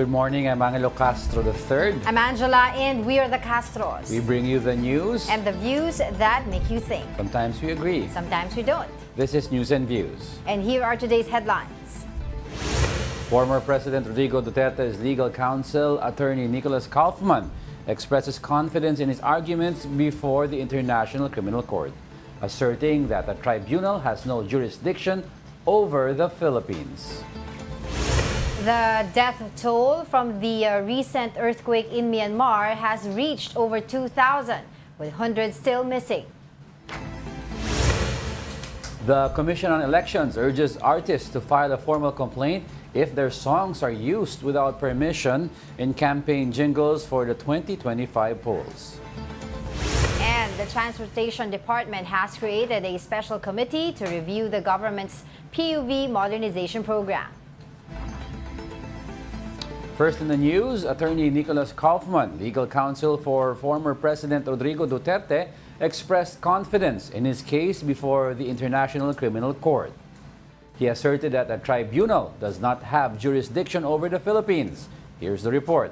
Good morning, I'm Angelo Castro III. I'm Angela, and we are the Castros. We bring you the news and the views that make you think. Sometimes we agree. Sometimes we don't. This is News and Views. And here are today's headlines. Former President Rodrigo Duterte's legal counsel, attorney Nicholas Kaufman, expresses confidence in his arguments before the International Criminal Court, asserting that the tribunal has no jurisdiction over the Philippines. The death toll from the recent earthquake in Myanmar has reached over 2,000, with hundreds still missing. The Commission on Elections urges artists to file a formal complaint if their songs are used without permission in campaign jingles for the 2025 polls. And the Transportation Department has created a special committee to review the government's PUV modernization program. First in the news, attorney Nicholas Kaufman, legal counsel for former President Rodrigo Duterte, expressed confidence in his case before the International Criminal Court. He asserted that the tribunal does not have jurisdiction over the Philippines. Here's the report.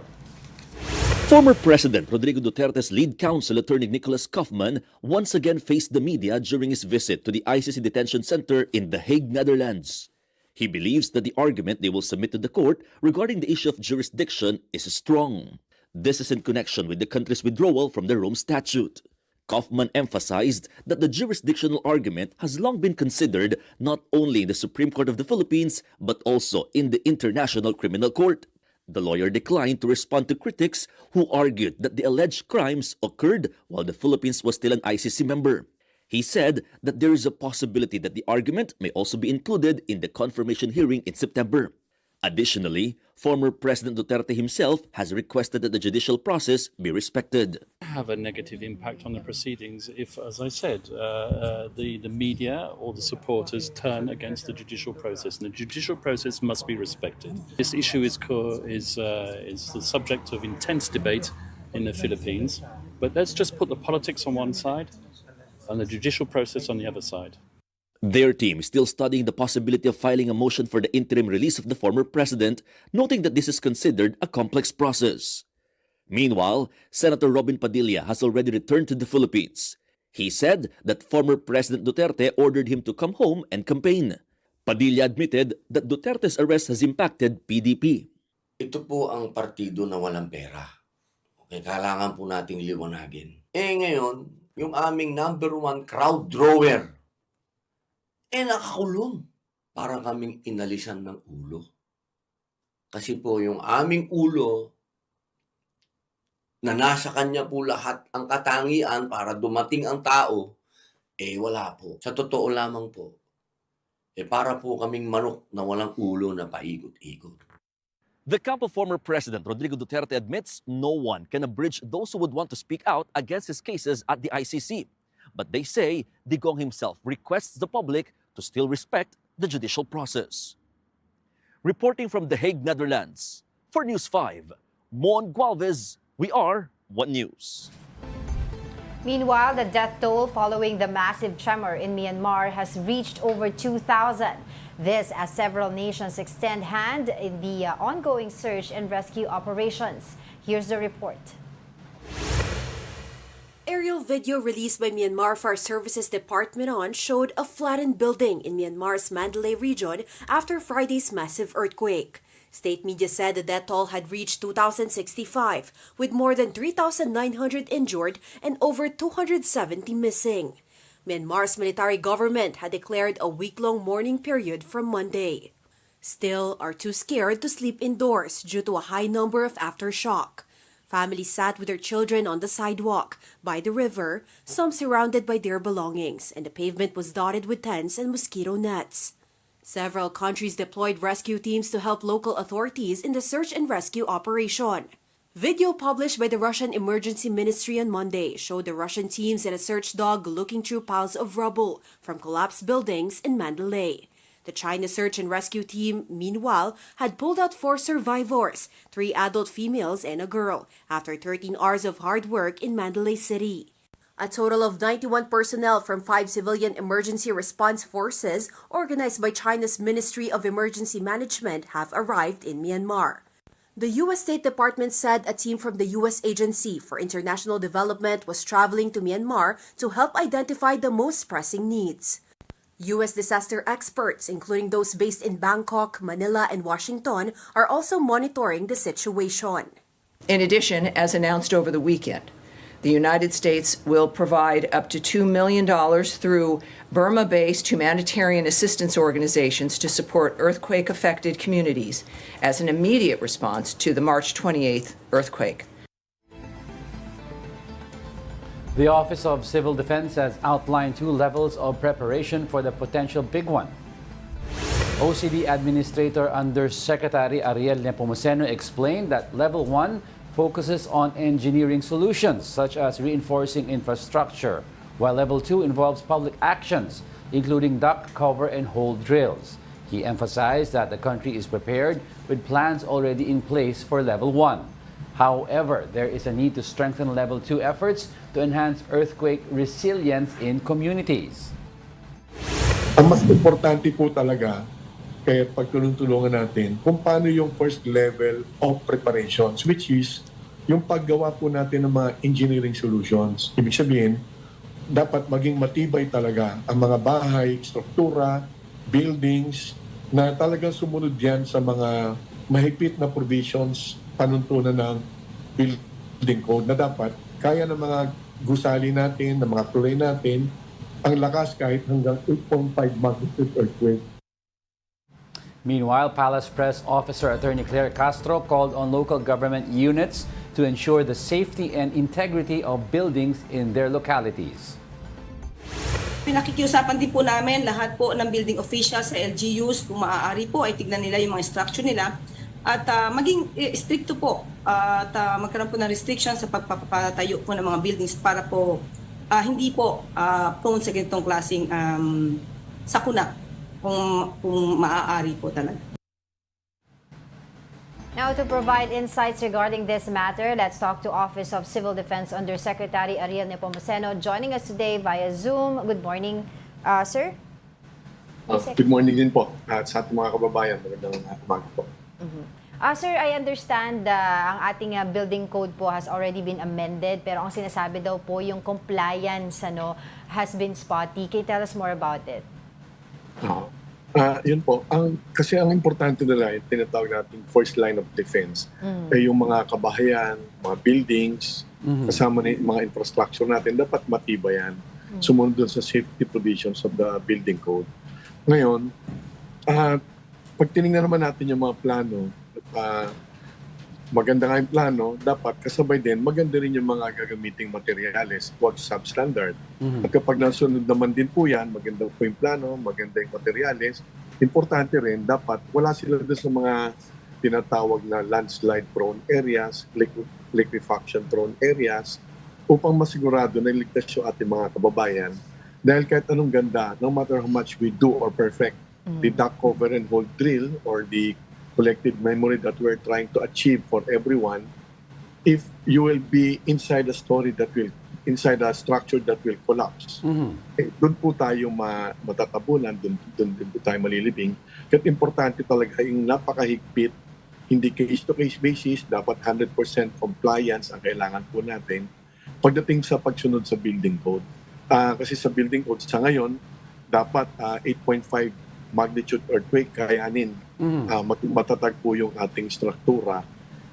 Former President Rodrigo Duterte's lead counsel, attorney Nicholas Kaufman, once again faced the media during his visit to the ICC detention center in The Hague, Netherlands. He believes that the argument they will submit to the court regarding the issue of jurisdiction is strong. This is in connection with the country's withdrawal from the Rome Statute. Kaufman emphasized that the jurisdictional argument has long been considered not only in the Supreme Court of the Philippines but also in the International Criminal Court. The lawyer declined to respond to critics who argued that the alleged crimes occurred while the Philippines was still an ICC member. He said that there is a possibility that the argument may also be included in the confirmation hearing in September. Additionally, former President Duterte himself has requested that the judicial process be respected. Have a negative impact on the proceedings if, as I said, the media or the supporters turn against the judicial process, and the judicial process must be respected. This issue is the subject of intense debate in the Philippines, but let's just put the politics on one side and the judicial process on the other side. Their team is still studying the possibility of filing a motion for the interim release of the former president, noting that this is considered a complex process. Meanwhile, Senator Robin Padilla has already returned to the Philippines. He said that former President Duterte ordered him to come home and campaign. Padilla admitted that Duterte's arrest has impacted PDP. Ito po ang partido na walang pera. Okay, kailangan po nating liwanagin. Ngayon, yung aming #1 crowd drawer, nakakulong. Parang kaming inalisan ng ulo. Kasi po yung aming ulo, na nasa kanya po lahat ang katangian para dumating ang tao, wala po. Sa totoo lamang po, para po kaming manok na walang ulo na paikot-ikot. The camp of former President Rodrigo Duterte admits no one can abridge those who would want to speak out against his cases at the ICC. But they say Digong himself requests the public to still respect the judicial process. Reporting from The Hague, Netherlands, for News 5, Mon Gualvez, we are One News. Meanwhile, the death toll following the massive tremor in Myanmar has reached over 2,000. This as several nations extend hand in the ongoing search and rescue operations. Here's the report. Aerial video released by Myanmar Fire Services Department showed a flattened building in Myanmar's Mandalay region after Friday's massive earthquake. State media said the death toll had reached 2,065, with more than 3,900 injured and over 270 missing. Myanmar's military government had declared a week-long mourning period from Monday. Still are too scared to sleep indoors due to a high number of aftershock. Families sat with their children on the sidewalk, by the river, some surrounded by their belongings, and the pavement was dotted with tents and mosquito nets. Several countries deployed rescue teams to help local authorities in the search and rescue operation. Video published by the Russian Emergency Ministry on Monday showed the Russian teams and a search dog looking through piles of rubble from collapsed buildings in Mandalay. The China search and rescue team, meanwhile, had pulled out 4 survivors, 3 adult females and a girl, after 13 hours of hard work in Mandalay City. A total of 91 personnel from 5 civilian emergency response forces organized by China's Ministry of Emergency Management have arrived in Myanmar. The U.S. State Department said a team from the U.S. Agency for International Development was traveling to Myanmar to help identify the most pressing needs. U.S. disaster experts, including those based in Bangkok, Manila, and Washington, are also monitoring the situation. In addition, as announced over the weekend, the United States will provide up to $2 million through Burma-based humanitarian assistance organizations to support earthquake-affected communities as an immediate response to the March 28th earthquake. The Office of Civil Defense has outlined 2 levels of preparation for the potential big one. OCD Administrator Undersecretary Ariel Nepomuceno explained that Level 1 focuses on engineering solutions such as reinforcing infrastructure, while Level 2 involves public actions, including duct cover and hole drills. He emphasized that the country is prepared with plans already in place for Level 1. However, there is a need to strengthen Level 2 efforts to enhance earthquake resilience in communities. Ang mas importante po talaga, kaya pagtulong-tulungan natin kung paano yung first level of preparations, which is yung paggawa po natin ng mga engineering solutions. Ibig sabihin, dapat maging matibay talaga ang mga bahay, struktura, buildings, na talagang sumunod yan sa mga mahigpit na provisions, panuntunan ng building code na dapat kaya ng mga gusali natin, ng mga tulay natin, ang lakas kahit hanggang 8.5 magnitude earthquake. Meanwhile, Palace Press Officer Attorney Claire Castro called on local government units to ensure the safety and integrity of buildings in their localities. Pinakikiusapan din po namin lahat po ng building officials sa LGUs, kung maaari po ay tignan nila yung mga structure nila at maging stricto po at magkaroon po ng restriction sa pagpapatayo po ng mga buildings para po hindi po prone sa ganitong klaseng sakuna kung maaari po talaga. Now, to provide insights regarding this matter, let's talk to Office of Civil Defense Undersecretary Ariel Nepomuceno joining us today via Zoom. Good morning, sir. Good morning din po sa ating mga kababayan. Magandang umaga po. Sir, I understand ang ating building code po has already been amended, pero ang sinasabi daw po yung compliance has been spotty. Can you tell us more about it? Yun po. Kasi ang importante nila, yung tinatawag natin first line of defense, ay yung mga kabahayan, mga buildings, kasama na yung mga infrastructure natin, dapat matibay yan. Sumunod dun sa safety provisions of the building code. Ngayon, pag tinignan naman natin yung mga plano, maganda nga yung plano, dapat kasabay din, maganda rin yung mga gagamiting materials, huwag substandard. At kapag nasunod naman din po yan, maganda po yung plano, maganda yung materials, importante rin, dapat wala sila doon sa mga tinatawag na landslide-prone areas, liquefaction-prone areas, upang masigurado na iligtas yung ating mga kababayan. Dahil kahit anong ganda, no matter how much we do or perfect, the duct cover and hole drill or the collective memory that we're trying to achieve for everyone, if you will be inside a inside a structure that will collapse, doon po tayo matatabunan, doon po tayo malilibing. Kaya importante talaga yung napakahigpit, hindi case-to-case basis, dapat 100% compliance ang kailangan po natin pagdating sa pagsunod sa building code. Kasi sa building code sa ngayon, dapat 8.5 magnitude earthquake kayanin. Matatag po yung ating struktura.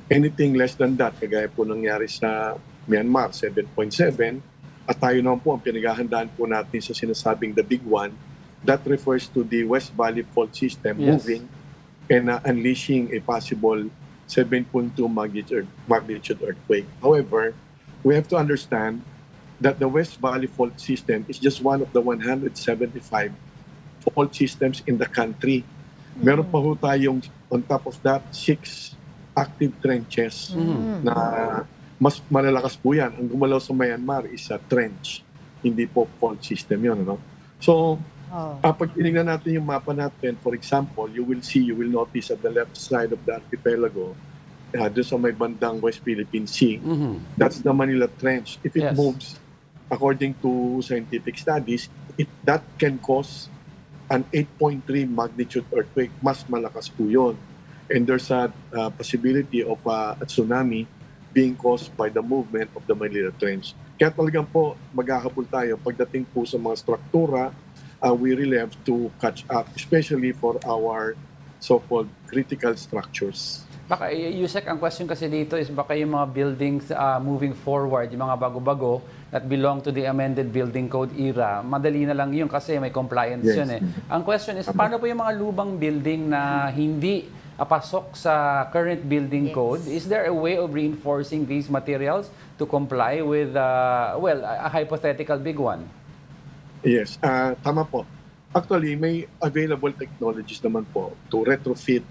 Anything less than that, kagaya po nangyari sa Myanmar, 7.7, at tayo naman po ang pinaghahandaan po natin sa sinasabing the big one, that refers to the West Valley Fault System moving and unleashing a possible 7.2 magnitude earthquake. However, we have to understand that the West Valley Fault System is just one of the 175 fault systems in the country. Meron pa ho tayong, on top of that, 6 active trenches na mas malalakas po yan. Ang gumalaw sa Myanmar is a trench, hindi po fault system yun. So, pag tinignan natin yung mapa natin, for example, you will notice at the left side of the archipelago, doon sa may bandang West Philippine Sea, that's the Manila Trench. If it moves, according to scientific studies, that can cause an 8.3 magnitude earthquake. Mas malakas po yun. and there's a possibility of a tsunami being caused by the movement of the Manila Trench. Kaya talagang po maghahabol tayo pagdating po sa mga struktura, we really have to catch up, especially for our so-called critical structures. Baka, Yusek, ang question kasi dito is baka yung mga buildings moving forward, yung mga bago-bago that belong to the amended building code era, madali na lang yun kasi may compliance Yes. yun eh. Ang question is, paano po yung mga lubang building na hindi pasok sa current building code? Is there a way of reinforcing these materials to comply with, a hypothetical big one? Yes, tama po. Actually, may available technologies naman po to retrofit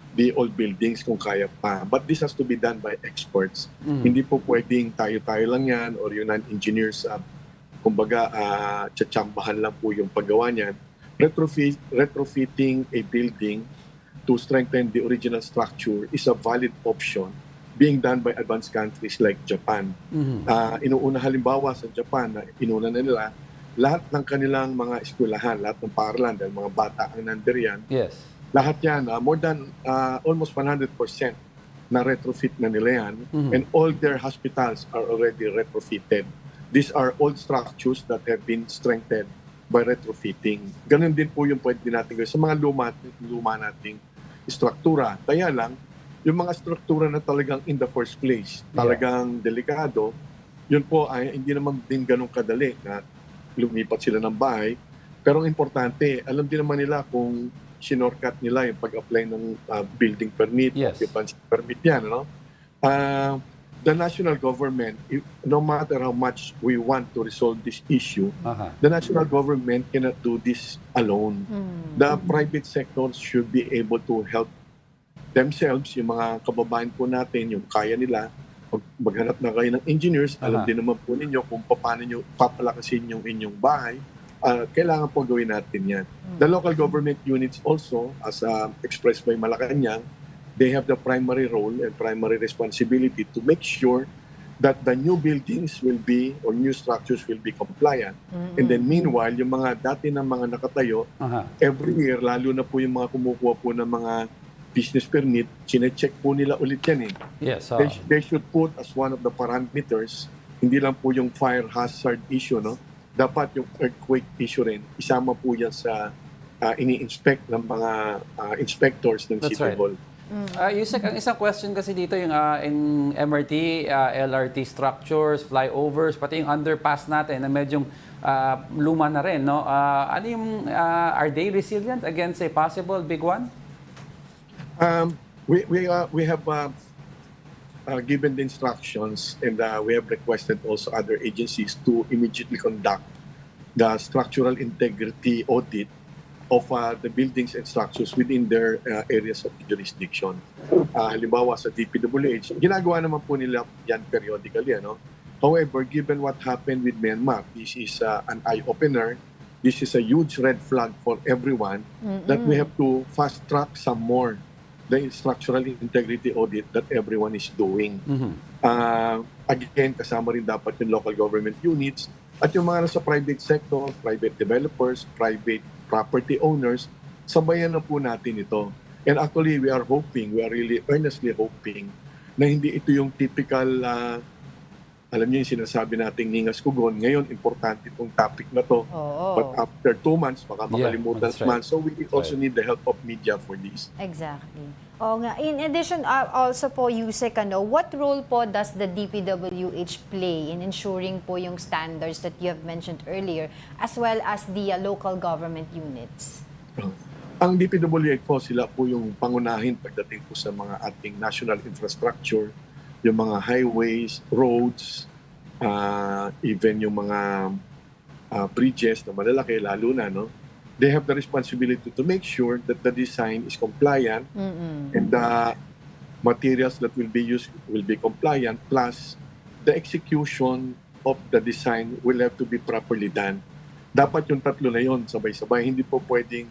the old buildings kung kaya pa. But this has to be done by experts. Hindi po pwedeng tayo-tayo lang yan or yung non-engineers, kumbaga, tsatsambahan lang po yung paggawa niyan. Retrofitting a building to strengthen the original structure is a valid option being done by advanced countries like Japan. Inuuna halimbawa sa Japan, na inuna na nila, lahat ng kanilang mga eskwelahan, lahat ng paaralan, dahil mga bata ang nandiriyan, Yes. lahat yan, more than almost 100% na retrofit na nila yan. And all their hospitals are already retrofitted. These are old structures that have been strengthened by retrofitting. Ganun din po yung pwede natin gawin sa mga luma nating struktura. Kaya lang, yung mga struktura na talagang in the first place, talagang delikado, yun po ay hindi naman din ganun kadali na lumipat sila ng bahay. Pero ang importante, alam din naman nila kung sinorkat nila yung pag-apply ng building permit, occupancy permit yan, no? The national government, no matter how much we want to resolve this issue, the national government cannot do this alone. The private sector should be able to help themselves, yung mga kababayan po natin, yung kaya nila, maghanap na kayo ng engineers, alam din naman po ninyo kung paano nyo papalakasin yung inyong bahay, kailangan po gawin natin yan. The local government units also, as expressed by Malacanang, they have the primary role and primary responsibility to make sure that the new buildings will be, or new structures will be compliant. And then meanwhile, yung mga dati ng mga nakatayo, every year, lalo na po yung mga kumukuha po ng mga business permit, chinecheck po nila ulit yan eh. Yes. They should put as one of the parameters, hindi lang po yung fire hazard issue, no? Dapat yung earthquake issue rin, isama po yan sa ini-inspect ng mga inspectors ng City Hall. Yusek, ang isang question kasi dito yung in MRT, LRT structures, flyovers, pati yung underpass natin na medyong luma na rin, no? Ano yung, are they resilient against a possible big one? We have given the instructions, and we have requested also other agencies to immediately conduct the structural integrity audit of the buildings and structures within their areas of jurisdiction. Halimbawa sa DPWH, ginagawa naman po nila yan periodically. Ano? However, given what happened with Myanmar, this is an eye-opener. This is a huge red flag for everyone that we have to fast-track some more the structural integrity audit that everyone is doing. Again, kasama rin dapat yung local government units at yung mga nasa private sector, private developers, private property owners, sabayan na po natin ito. And actually, we are really earnestly hoping na hindi ito yung typical, alam niyo yung sinasabi nating ningas kugon. Ngayon, importante itong topic na to. But after 2 months, baka makalimutan naman. So we also need the help of media for this. Exactly. O nga. In addition, also po, Yusek, what role po does the DPWH play in ensuring po yung standards that you have mentioned earlier, as well as the local government units? Ang DPWH po, sila po yung pangunahin pagdating po sa mga ating national infrastructure, yung mga highways, roads, even yung mga bridges na malalaki, lalo na, no? They have the responsibility to make sure that the design is compliant and the materials that will be used will be compliant, plus the execution of the design will have to be properly done. Dapat yung tatlo na yun, sabay-sabay. Hindi po pwedeng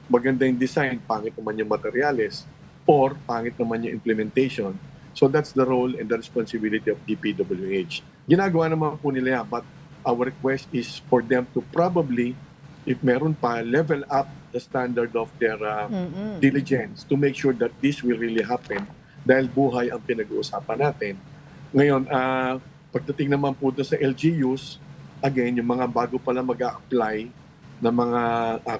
maganda yung design, pangit naman yung materials, or pangit naman yung implementation. So that's the role and the responsibility of DPWH. Ginagawa naman po nila yan, but our request is for them to probably, if meron pa, level up the standard of their diligence to make sure that this will really happen dahil buhay ang pinag-uusapan natin. Ngayon, pagdating naman po doon sa LGUs, again, yung mga bago pala mag-a-apply ng mga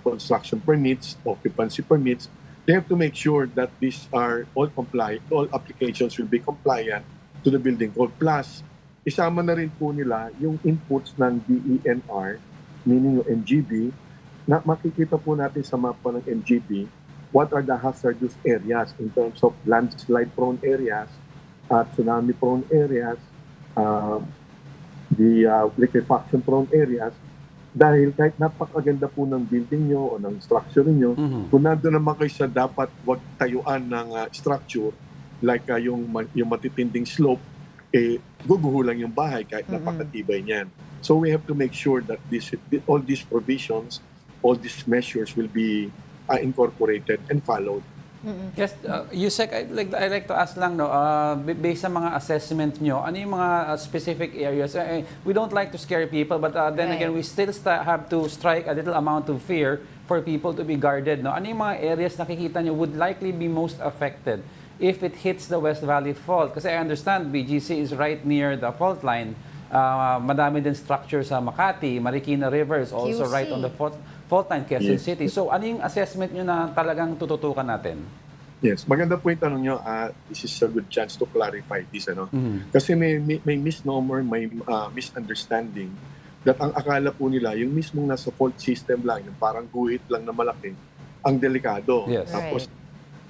construction permits, occupancy permits, they have to make sure that these are all compliant, all applications will be compliant to the building code. Plus, isama na rin po nila yung inputs ng DENR, meaning yung MGB, na makikita po natin sa mapa ng MGB what are the hazardous areas in terms of landslide-prone areas, tsunami-prone areas, the liquefaction-prone areas. Dahil kahit napakaganda po ng building nyo o ng structure nyo, kung nandun naman kayo sa dapat wag tayuan ng structure, like yung matitinding slope, guguho lang yung bahay kahit napakatibay niyan. So we have to make sure that all these provisions, all these measures will be incorporated and followed. Yes, Yusek, I like to ask lang, no, based sa mga assessment nyo, ano yung mga specific areas? We don't like to scare people, but then again, we still have to strike a little amount of fear for people to be guarded. No? Ano yung mga areas nakikita nyo would likely be most affected if it hits the West Valley Fault? Kasi I understand BGC is right near the fault line. Madami din structure sa Makati, Marikina River is also QC. right on the fault line, Quezon City. So ano yung assessment nyo na talagang tututukan natin? Yes, maganda po yung tanong nyo. This is a good chance to clarify this. Kasi may misnomer, may misunderstanding that ang akala po nila, yung mismong nasa fault system lang, yung parang guhit lang na malaki, ang delikado. Yes. Tapos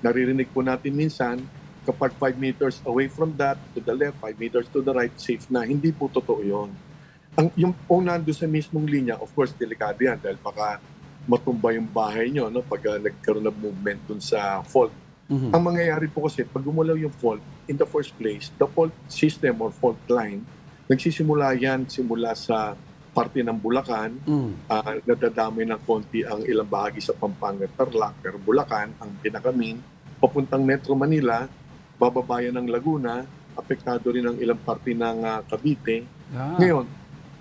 naririnig po natin minsan, kapag 5 meters away from that, to the left, 5 meters to the right, safe na. Hindi po totoo yun. Yung kung nandun sa mismong linya, of course, delikado yan dahil baka matumba yung bahay nyo pag nagkaroon ng movement dun sa fault. Ang mangyayari po kasi, pag gumalaw yung fault, in the first place, the fault system or fault line, nagsisimula yan simula sa parte ng Bulacan, nadadamay ng konti ang ilang bahagi sa Pampanga, Tarlac, pero Bulacan, ang pinakamin, papuntang Metro Manila, bababayan ng Laguna, apektado rin ang ilang parte ng Cavite. Ngayon,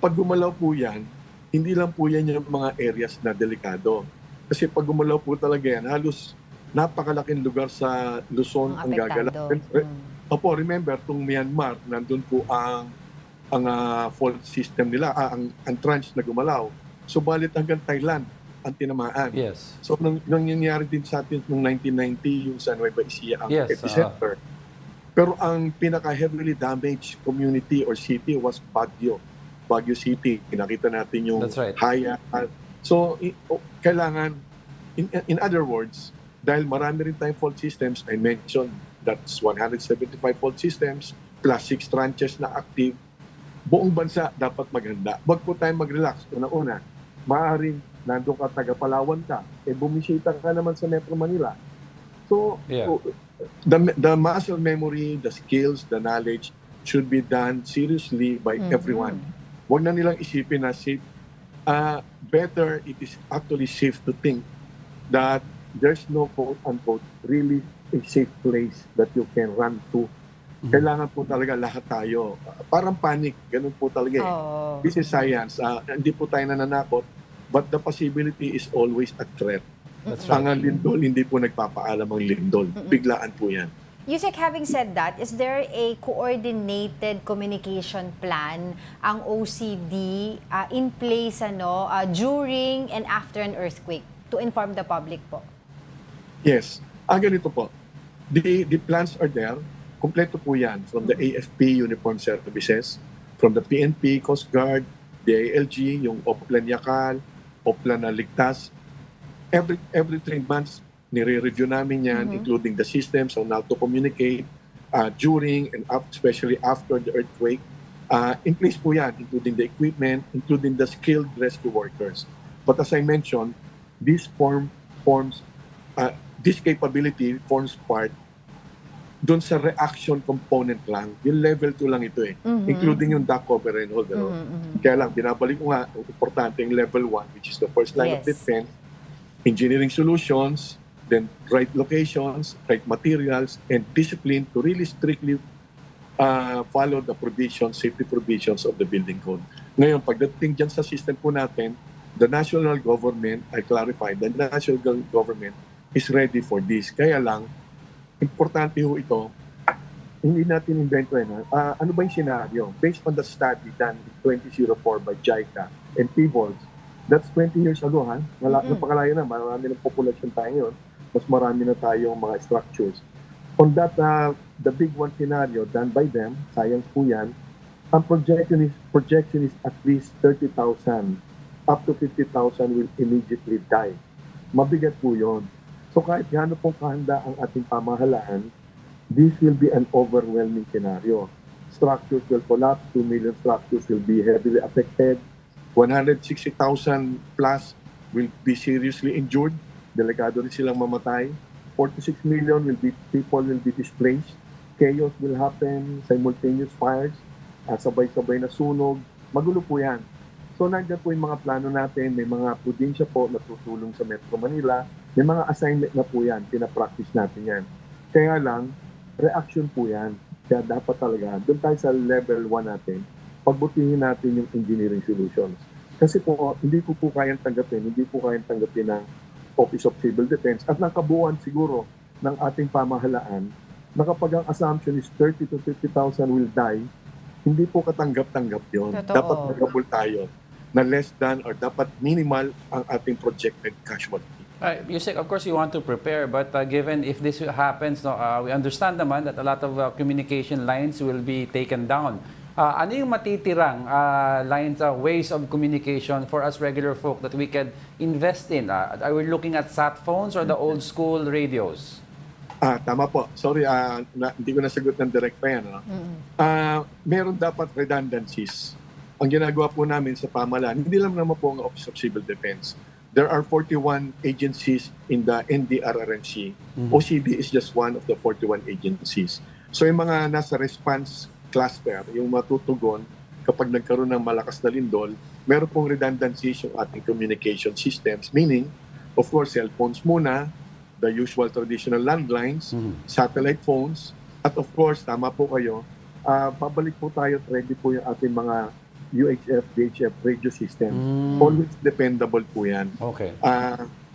pag gumalaw po yan, hindi lang po yan yung mga areas na delikado. Kasi pag gumalaw po talaga yan, halos napakalaking lugar sa Luzon ang gagalaw. Opo, remember, itong Myanmar, nandun po ang fault system nila, ang tranche na gumalaw. So, balit hanggang Thailand ang tinamaan. Yes. So, nang nangyayari din sa atin noong 1990, yung sa Nueva Ecija ang epicenter. Pero ang pinaka-heavily damaged community or city was Baguio City. Pinakita natin yung Haya. So, kailangan, in other words, dahil marami rin tayong fault systems, I mentioned that's 175 fault systems plus 6 tranches na active. Buong bansa dapat maghanda. Wag po tayong mag-relax. Una-una, maaaring nandun ka, taga-Palawan ka, bumisita ka naman sa Metro Manila. So, the muscle memory, the skills, the knowledge should be done seriously by everyone. Huwag na nilang isipin na safe. Better, it is actually safe to think that there's no quote-unquote really a safe place that you can run to. Kailangan po talaga lahat tayo. Parang panic, ganun po talaga eh. This is science. Hindi po tayo nananakot, but the possibility is always a threat. Ang lindol, hindi po nagpapaalam ang lindol. Biglaan po yan. Yusek, having said that, is there a coordinated communication plan ang OCD in place during and after an earthquake to inform the public po? Yes. Ganito po. The plans are there. Kompleto po yan. From the AFP, Uniform Services, from the PNP, Coast Guard, the ALG, yung Oplan Yakal, Oplan na Ligtas. Every 3 months, nire-review namin yan, including the systems on how to communicate during and especially after the earthquake. In place po yan, including the equipment, including the skilled rescue workers. But as I mentioned, this capability forms part doon sa reaction component lang. Yung level 2 lang ito including yung duct cover and hold. Kaya lang, binabalik ko nga, importante yung level 1, which is the first line of defense, engineering solutions, then right locations, right materials, and discipline to really strictly follow the provisions, safety provisions of the building code. Ngayon, pagdating dyan sa system po natin, the national government, I clarified, the national government is ready for this. Kaya lang, importante ho ito, hindi natin invento yan. Ano ba yung scenario? Based on the study done in 2004 by JICA and PVOLS, that's 20 years ago, ha? Napakalayo na, marami ng populasyon tayo ngayon, mas marami na tayong mga structures. On that, the big one scenario done by them, science po yan, ang projection is at least 30,000, up to 50,000 will immediately die. Mabigat po yun. So kahit gaano pong kahanda ang ating pamahalaan, this will be an overwhelming scenario. Structures will collapse, 2 million structures will be heavily affected, 160,000 plus will be seriously injured, delikado rin silang mamatay, 46 million people will be displaced, chaos will happen, simultaneous fires, sabay-sabay na sunog, magulo po yan. So nandiyan po yung mga plano natin, may mga probinsya po na tutulong sa Metro Manila, may mga assignment na po yan, pinapractice natin yan. Kaya lang, reaction po yan. Kaya dapat talaga, doon tayo sa level 1 natin, pagbutihin natin yung engineering solutions. Kasi po, hindi ko po kayang tanggapin ng Office of Civil Defense at ng kabuuan siguro ng ating pamahalaan na kapag ang assumption is 30 to 50,000 will die, hindi po katanggap-tanggap yun. Totoo. Dapat magabol tayo na less than or dapat minimal ang ating projected casualty. Yusek, of course, you want to prepare, but given if this happens, no, we understand naman that a lot of communication lines will be taken down. Ano yung matitirang lines, ways of communication for us regular folk that we can invest in? Are we looking at sat phones or the old school radios? Tama po. Sorry, hindi ko nasagot ng direct pa yan. No? Meron dapat redundancies. Ang ginagawa po namin sa pamahalaan, hindi lang naman po ang Office of Civil Defense. There are 41 agencies in the NDRRMC. OCD is just one of the 41 agencies. So yung mga nasa response cluster, yung matutugon kapag nagkaroon ng malakas na lindol, meron pong redundancies yung ating communication systems. Meaning, of course, cellphones muna, the usual traditional landlines, satellite phones, at of course, tama po kayo, pabalik po tayo, ready po yung ating mga UHF, VHF radio system. Always dependable po yan. Okay.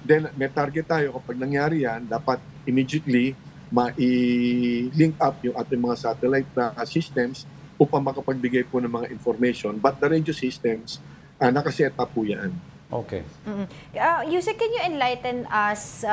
Then may target tayo, kapag nangyari yan, dapat immediately ma-link up yung ating mga satellite systems upang makapagbigay po ng mga information. But the radio systems, nakaset up po yan. Okay. Yusek, can you enlighten us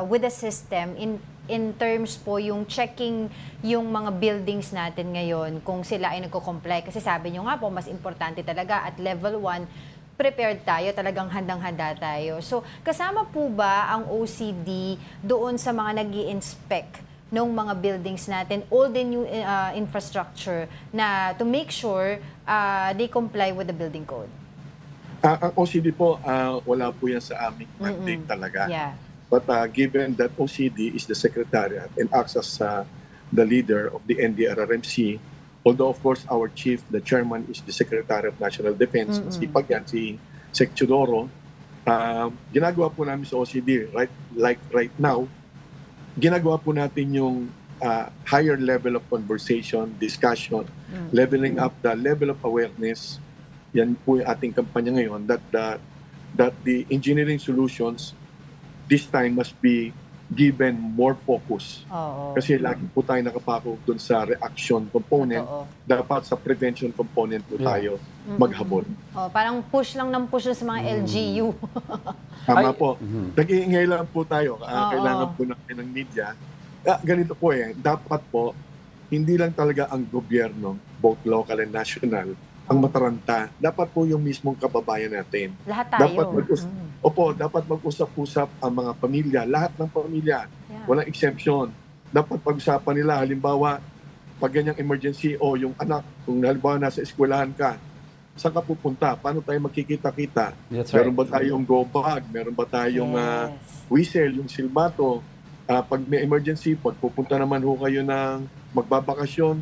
with the system in terms po yung checking yung mga buildings natin ngayon kung sila ay nagko-comply? Kasi sabi nyo nga po, mas importante talaga at level 1, prepared tayo, talagang handang-handa tayo. So, kasama po ba ang OCD doon sa mga nag-i-inspect ng mga buildings natin, all the new infrastructure na to make sure they comply with the building code? Ang OCD po, wala po yan sa aming mandate talaga. Yeah. But given that OCD is the secretariat and acts as the leader of the NDRRMC, although of course our chief, the chairman, is the Secretary of National Defense, si Sec Chodoro, ginagawa po namin sa OCD, right now, ginagawa po natin yung higher level of conversation, discussion, leveling up the level of awareness. Yan po yung ating kampanya ngayon that the engineering solutions this time must be given more focus. Kasi lagi po tayo nakapako doon sa reaction component. Dapat sa prevention component po tayo maghabol. Parang push lang ng push sa mga LGU. Tama po. Nag-iingay lang po tayo. Kailangan po natin ng media. Ganito po dapat po, hindi lang talaga ang gobyerno, both local and national, ang mataranta. Dapat po yung mismong kababayan natin. Lahat tayo. Dapat mag-usap-usap ang mga pamilya, lahat ng pamilya. Yeah. Walang exemption. Dapat pag-usapan nila, halimbawa, pag ganyang emergency o yung anak, kung halimbawa nasa eskwelahan ka, saan ka pupunta? Paano tayo magkikita-kita? That's right. Meron ba tayong go bag? Meron ba tayong whistle, yung silbato? Pag may emergency, pag pupunta naman ho kayo ng magbabakasyon,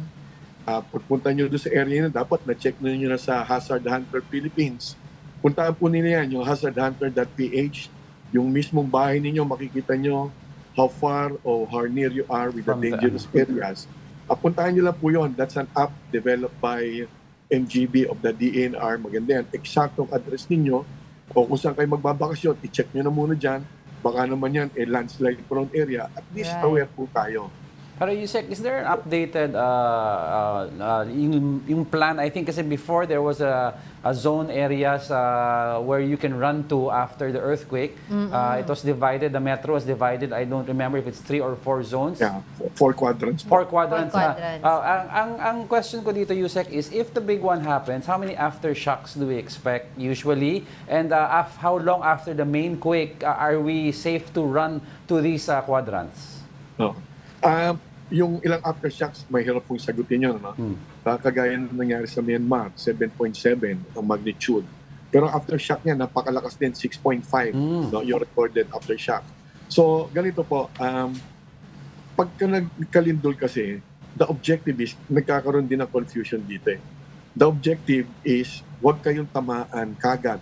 pagpunta nyo doon sa area na dapat na-check na nyo na sa Hazard Hunter Philippines. Puntaan po nila yan, yung hazardhunter.ph, yung mismong bahay ninyo, makikita nyo how far or how near you are with the dangerous areas. Puntaan nyo lang po yun. That's an app developed by MGB of the DNR. Maganda yan. Eksaktong address ninyo. O kung saan kayo magbabakasyon, i-check nyo na muna dyan. Baka naman yan, landslide prone area. At least Right. aware po tayo. Pero Yusek, is there an updated yung plan? I think kasi before there was a zone areas where you can run to after the earthquake. It was divided, the metro was divided. I don't remember if it's 3 or 4 zones. Yeah, 4 quadrants po. 4 quadrants. Four quadrants. Ang question ko dito, Yusek, is if the big one happens, how many aftershocks do we expect usually? And how long after the main quake are we safe to run to these quadrants? No. Yung ilang aftershocks, mahirap pong sagutin yun. No? Kagaya ng nangyari sa Myanmar, 7.7 ang magnitude. Pero aftershock niya, napakalakas din, 6.5 no, yung recorded aftershock. So, ganito po, pagka nagkalindol kasi, the objective is, nagkakaroon din ng confusion dito. The objective is, huwag kayong tamaan kagad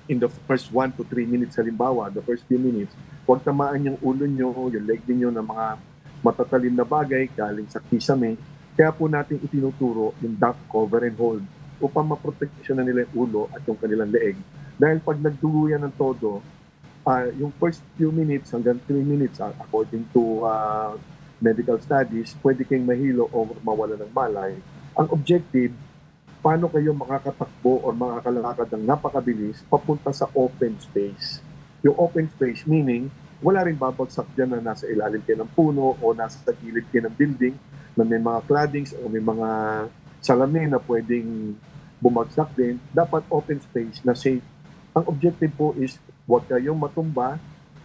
in the first 1 to 3 minutes, halimbawa, the first few minutes, huwag tamaan yung ulo nyo, yung leg niyo ng mga matatalim na bagay galing sa kisame. Kaya po natin itinuturo yung duck, cover, and hold upang maproteksyon na nila yung ulo at yung kanilang leeg. Dahil pag nagduluyan ng todo, yung first few minutes hanggang 3 minutes, according to medical studies, pwede kayong mahilo o mawala ng malay. Ang objective, paano kayo makakatakbo o makakalakad ng napakabilis papunta sa open space. Yung open space meaning, wala rin babagsak dyan na nasa ilalim kayo ng puno o nasa gilid kayo ng building na may mga claddings o may mga salamin na pwedeng bumagsak din. Dapat open space na safe. Ang objective po is huwag kayong matumba,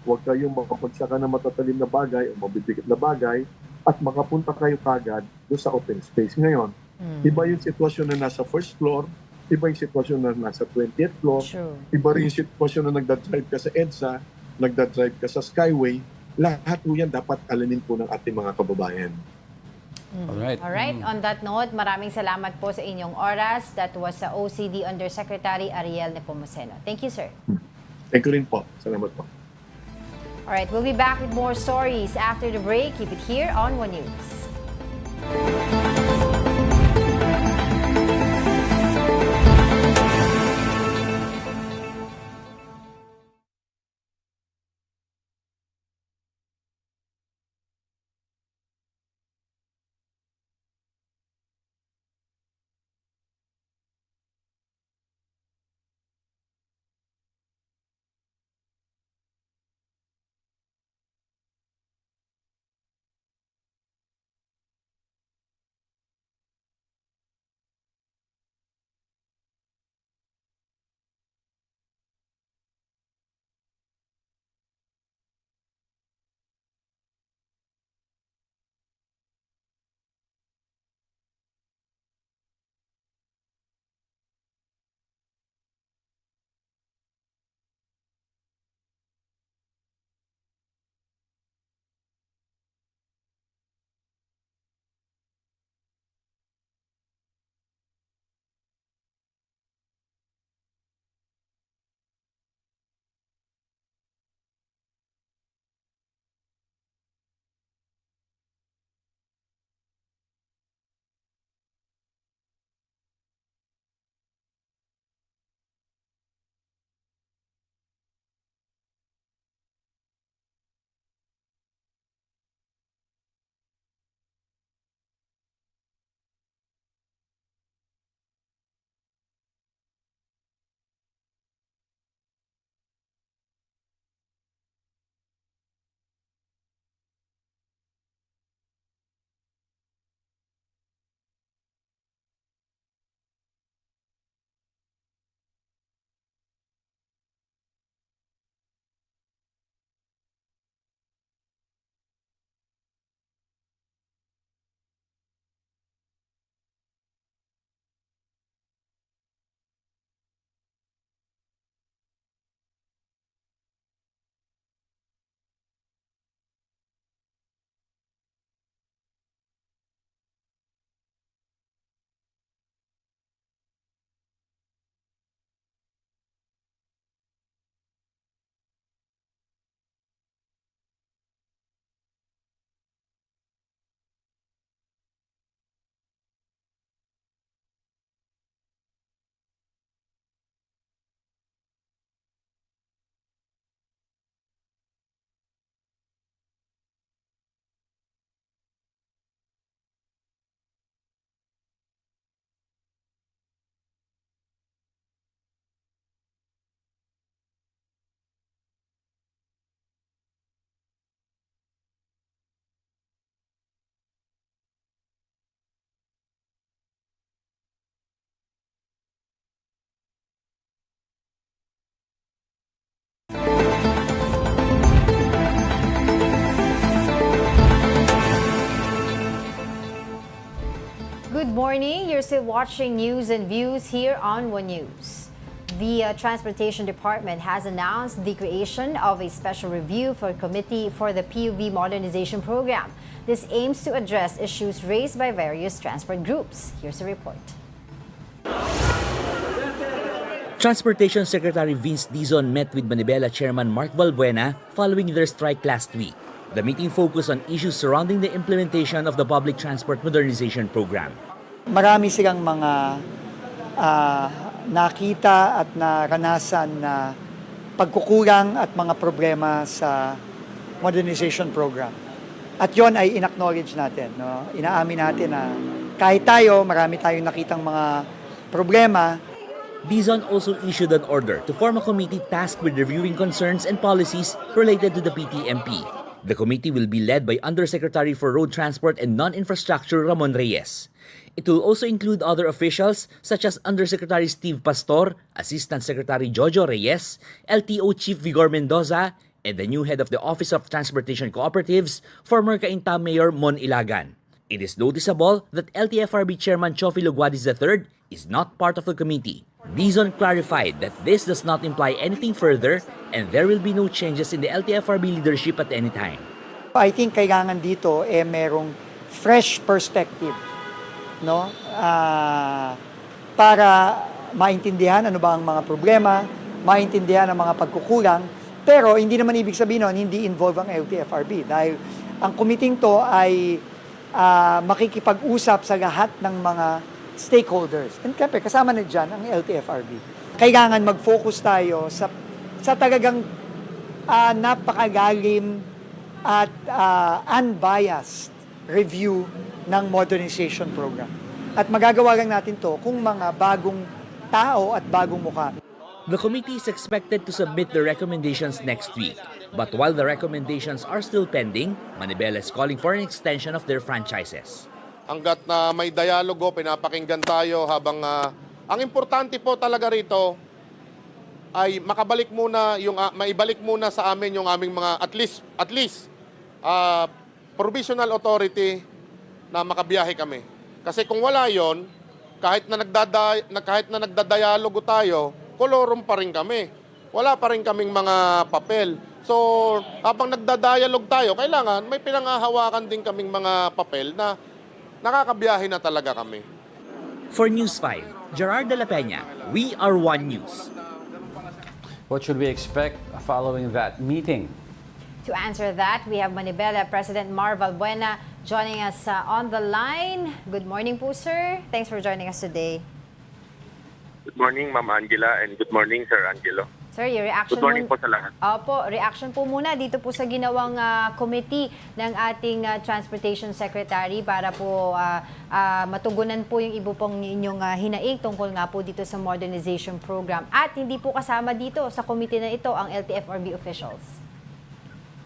huwag kayong makapagsakan ng matatalim na bagay o mabibigat na bagay at makapunta kayo kagad doon sa open space. Ngayon, iba yung sitwasyon na nasa first floor, iba yung sitwasyon na nasa 20th floor, True. iba rin yung sitwasyon na nagdadrive ka sa EDSA, nagdadrive ka sa Skyway. Lahat po yan dapat alamin po ng ating mga kababayan. Alright. Alright, on that note, maraming salamat po sa inyong oras. That was sa OCD Undersecretary Ariel Nepomuceno. Thank you, sir. Thank you rin po. Salamat po. Alright, we'll be back with more stories after the break. Keep it here on One News. morning. You're still watching News and Views here on One News. The Transportation Department has announced the creation of a special review for committee for the PUV modernization program. This aims to address issues raised by various transport groups. Here's a report. Transportation Secretary Vince Dizon met with Manibela Chairman Mark Valbuena following their strike last week. The meeting focused on issues surrounding the implementation of the Public Transport Modernization Program. Marami silang mga nakita at naranasan na pagkukulang at mga problema sa modernization program. At yon ay in-acknowledge natin. No? Inaamin natin na kahit tayo, marami tayong nakitang mga problema. Dizon also issued an order to form a committee tasked with reviewing concerns and policies related to the PTMP. The committee will be led by Undersecretary for Road Transport and Non-Infrastructure Ramon Reyes. It will also include other officials such as Undersecretary Steve Pastor, Assistant Secretary Jojo Reyes, LTO Chief Vigor Mendoza, and the new head of the Office of Transportation Cooperatives, former Cainta Mayor Mon Ilagan. It is noticeable that LTFRB Chairman Chofi Luguadis III is not part of the committee. Dizon clarified that this does not imply anything further and there will be no changes in the LTFRB leadership at any time. I think kailangan dito merong fresh perspective, no? Para maintindihan ano ba ang mga problema, maintindihan ang mga pagkukulang, pero hindi naman ibig sabihin nun, hindi involve ang LTFRB dahil ang committee to ay makikipag-usap sa lahat ng mga stakeholders. And siyempre, kasama na dyan ang LTFRB. Kailangan mag-focus tayo sa talagang napakalalim at unbiased review ng modernization program. At magagawa lang natin to kung mga bagong tao at bagong mukha. The committee is expected to submit the recommendations next week. But while the recommendations are still pending, Manibela is calling for an extension of their franchises. Hanggat na may dialogo, pinapakinggan tayo habang ang importante po talaga rito ay maibalik muna sa amin yung aming mga at least provisional authority na makabiyahe kami. Kasi kung wala yon, kahit na nagdadialogo tayo, kolorum pa rin kami. Wala pa rin kaming mga papel. So, habang nagdadialog tayo, kailangan may pinanghahawakan din kaming mga papel na nakakabiyahe na talaga kami. For News 5, Gerard de la Peña, we are One News. What should we expect following that meeting? To answer that, we have Manibela President Mar Valbuena joining us on the line. Good morning po, sir. Thanks for joining us today. Good morning, Ma'am Angela, and good morning, Sir Angelo. Sir, your reaction Good morning po sa lahat. Opo, reaction po muna dito po sa ginawang committee ng ating Transportation Secretary para po matugunan po yung iba pong inyong hinaing tungkol nga po dito sa modernization program. At hindi po kasama dito sa committee na ito ang LTFRB officials.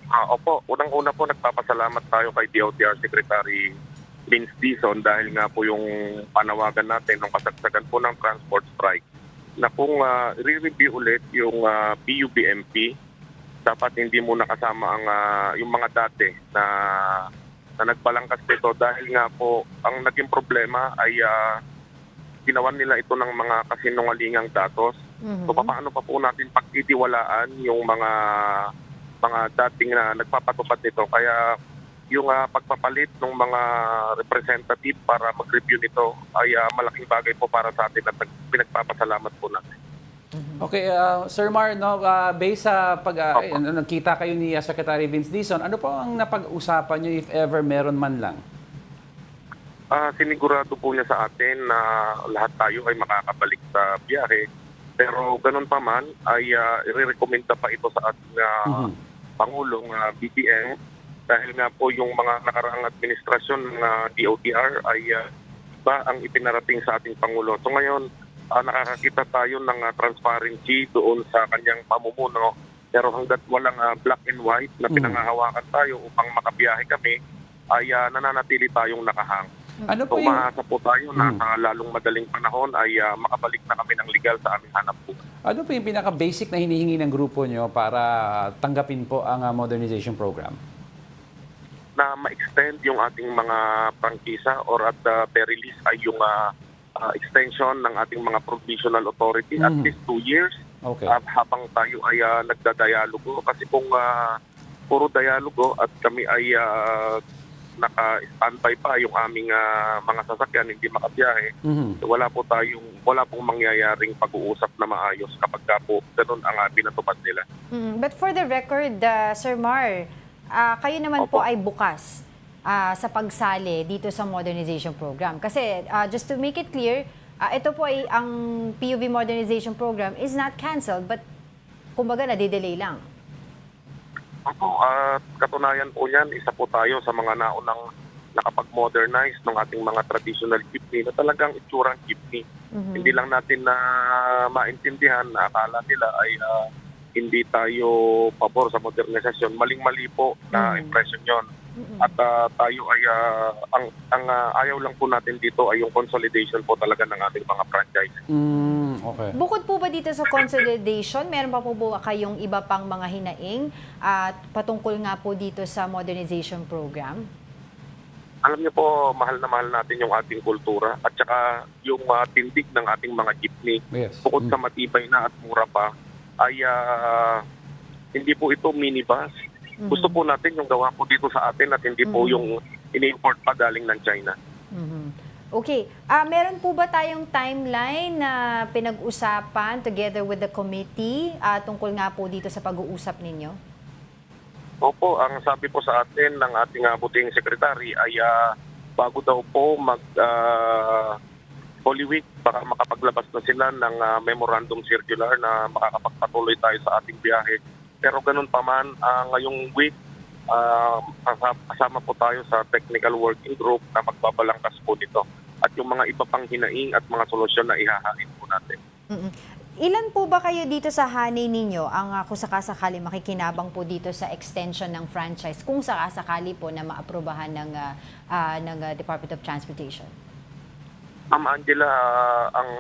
Opo, unang-una po nagpapasalamat tayo kay DOTR Secretary Vince Dizon dahil nga po yung panawagan natin ng kasagsagan po ng transport strike na kung re-review ulit yung PUBMP, dapat hindi muna kasama ang yung mga dati na nagbalangkas nito dahil nga po ang naging problema ay ginawa nila ito ng mga kasinungalingang datos. So paano pa po natin pagtitiwalaan yung mga dating na nagpapatupad nito, kaya yung pagpapalit ng mga representative para mag-review nito ay malaking bagay po para sa atin at pinagpapasalamat po natin. Okay, Sir Mar, no, based sa nagkita kayo ni Secretary Vince Dizon, ano po ang napag-usapan niyo if ever meron man lang? Sinigurado po niya sa atin na lahat tayo ay makakabalik sa biyahe. Pero ganun pa man, ay i-recommenda pa ito sa ating Pangulong BBM dahil nga po yung mga nakaraang administrasyon ng DOTR ay iba ang ipinarating sa ating Pangulo. So ngayon, nakakakita tayo ng transparency doon sa kanyang pamumuno. Pero hanggat walang black and white na pinanghahawakan tayo upang makabiyahe kami, ay nananatili tayong nakahang. Ano so po yung... maasa po tayo na sa lalong madaling panahon ay makabalik na kami ng legal sa aming hanap po. Ano po yung pinaka-basic na hinihingi ng grupo nyo para tanggapin po ang modernization program? na ma-extend yung ating mga prangkisa or at the very least ay yung extension ng ating mga provisional authority at least 2 years Okay. habang tayo ay nagdadialogo. Kasi kung puro dialogo at kami ay naka-standby pa yung aming mga sasakyan, hindi makabiyahe, wala pong mangyayaring pag-uusap na maayos kapag po ganun ang pinatupad nila. But for the record, Sir Mar, kayo naman po Opo. ay bukas sa pagsali dito sa modernization program. Kasi just to make it clear, ito po ay ang PUV modernization program is not canceled but kumbaga nadidelay lang. Opo, katunayan po niyan, isa po tayo sa mga naunang nakapag-modernize ng ating mga traditional jeepney na talagang itsurang jeepney. Hindi lang natin na maintindihan na akala nila ay hindi tayo pabor sa modernisasyon. Maling-mali po na impression yon. At tayo ay, ang ayaw lang po natin dito ay yung consolidation po talaga ng ating mga franchise. Okay. Bukod po ba dito sa consolidation, meron pa po ba kayong iba pang mga hinaing at patungkol nga po dito sa modernization program? Alam niyo po, mahal na mahal natin yung ating kultura at saka yung tindig ng ating mga jeepney. Yes. Bukod sa matibay na at mura pa, ay hindi po ito minibus. Gusto po natin yung gawa po dito sa atin at hindi po yung ini-import pa galing ng China. Okay. Meron po ba tayong timeline na pinag-usapan together with the committee tungkol nga po dito sa pag-uusap ninyo? Opo, ang sabi po sa atin ng ating buting secretary ay bago daw po Holy Week, baka makapaglabas na sila ng memorandum circular na makakapagpatuloy tayo sa ating biyahe. Pero ganun pa man, ngayong week, kasama po tayo sa technical working group na magbabalangkas po nito. At yung mga iba pang hinaing at mga solusyon na ihahain po natin. Ilan po ba kayo dito sa hanay ninyo ang kung sakasakali makikinabang po dito sa extension ng franchise kung sakasakali po na maaprubahan ng Department of Transportation? Ma'am Angela, ang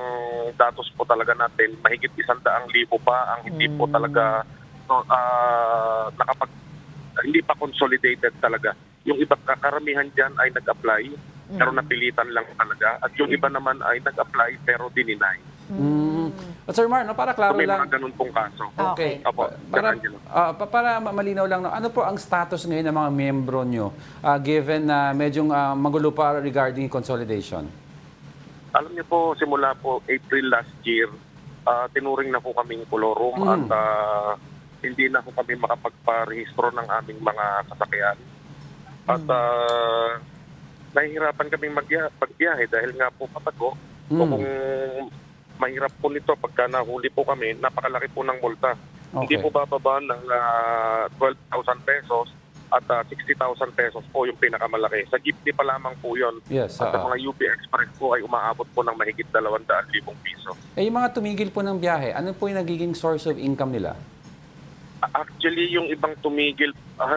datos po talaga natin, mahigit 100,000 pa ang hindi po talaga hindi pa consolidated talaga. Yung iba karamihan dyan ay nag-apply pero napilitan lang talaga. At yung iba naman ay nag-apply pero dininay. But Sir Mar, para So klaro may lang. mga ganun pong kaso. Okay. Opo, Para malinaw lang, ano po ang status ngayon ng mga miyembro nyo given na medyong magulo pa regarding consolidation? Alam niyo po, simula po April last year, tinuring na po kaming kolorum at hindi na po kami makapagparehistro ng aming mga sasakyan. At nahihirapan kaming magbiyahe dahil nga po patago. O kung mahirap po nito pagka nahuli po kami, napakalaki po ng multa. Hindi po bababa ng 12,000 pesos at 60,000 pesos po yung pinakamalaki. Sa jeepney pa lamang po yun. Yes, at sa mga UP Express po ay umaabot po ng mahigit 200,000 piso. Yung mga tumigil po ng biyahe, ano po yung nagiging source of income nila? Actually, yung ibang tumigil,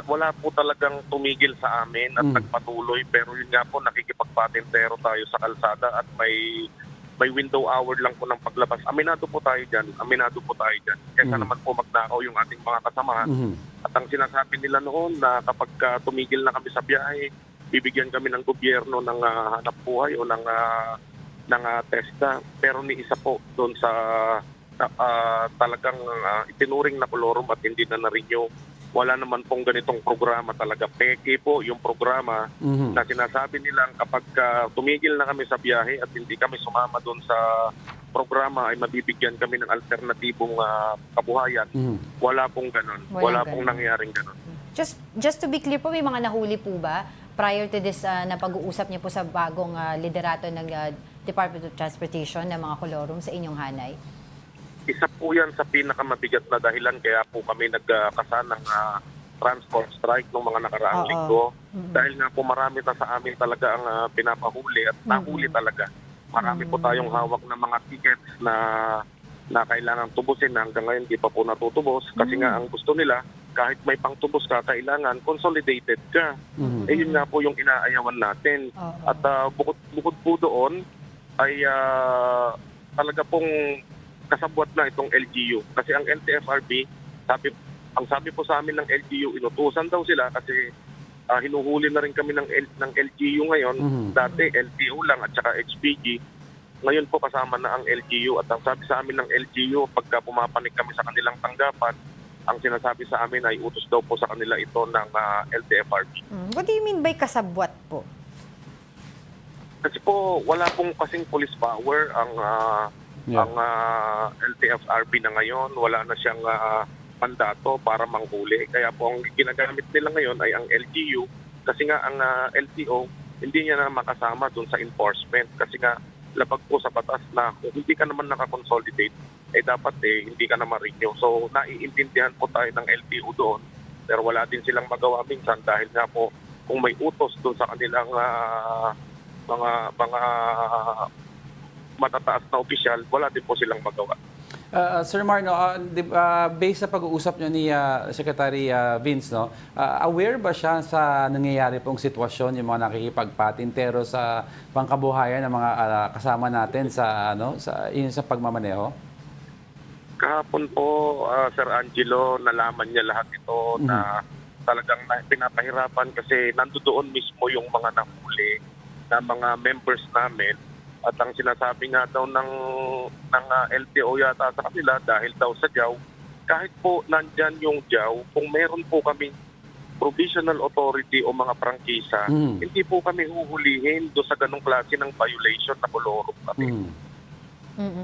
wala po talagang tumigil sa amin at nagpatuloy. Pero yun nga po, nakikipagpatintero tayo sa kalsada at may window hour lang po ng paglabas. Aminado po tayo dyan. Kesa naman po magnakaw yung ating mga kasamahan. At ang sinasabi nila noon na kapag tumigil na kami sa biyahe, bibigyan kami ng gobyerno ng hanap buhay o ng testa. Pero ni isa po doon sa talagang itinuring na kolorum at hindi na na-renew. Wala naman pong ganitong programa talaga. Peke po yung programa na sinasabi nilang kapag tumigil na kami sa biyahe at hindi kami sumama doon sa programa ay mabibigyan kami ng alternatibong kabuhayan. Wala pong ganun. Wala pong nangyaring ganun. Just to be clear po, may mga nahuli po ba prior to this na pag-uusap niyo po sa bagong liderato ng Department of Transportation ng mga kolorum sa inyong hanay? Isa po yan sa pinakamabigat na dahilan kaya po kami nagkasa ng transport strike ng mga nakaraang linggo. Dahil nga po marami na sa amin talaga ang pinapahuli at nahuli talaga. Marami po tayong hawak ng mga tickets na kailangan tubusin hanggang ngayon di pa po natutubos. Kasi nga ang gusto nila, kahit may pangtubos ka, kailangan consolidated ka. Yun nga po yung inaayawan natin. At bukod po doon ay talaga pong kasabwat na itong LGU. Kasi ang LTFRB, sabi po sa amin ng LGU, inutusan daw sila kasi hinuhuli na rin kami ng LGU ngayon. Dati LTO lang at saka HPG. Ngayon po kasama na ang LGU at ang sabi sa amin ng LGU, pagka pumapanig kami sa kanilang tanggapan, ang sinasabi sa amin ay utos daw po sa kanila ito ng LTFRB. What do you mean by kasabwat po? Kasi po wala pong kasing police power ang LTFRB na ngayon. Wala na siyang mandato para manghuli. Kaya po ang ginagamit nila ngayon ay ang LGU kasi nga ang LTO hindi niya na makasama doon sa enforcement kasi nga labag po sa batas na kung hindi ka naman nakakonsolidate dapat hindi ka na ma-renew. So naiintindihan po tayo ng LTO doon pero wala din silang magawa minsan dahil nga po kung may utos doon sa kanilang mga matataas na opisyal, wala din po silang magawa. Sir Marno, based sa pag-uusap niyo ni Secretary Vince, no, aware ba siya sa nangyayari pong sitwasyon, yung mga nakikipagpatintero sa pangkabuhayan ng mga kasama natin sa sa pagmamaneho? Kahapon po, Sir Angelo, nalaman niya lahat ito na talagang pinapahirapan kasi nandoon mismo yung mga nahuli na mga members namin. At ang sinasabi nga daw ng LTO yata sa kanila dahil daw sa JAW, kahit po nandyan yung JAW, kung meron po kami provisional authority o mga prangkisa, hindi po kami huhulihin do sa ganong klase ng violation na kolorong kami.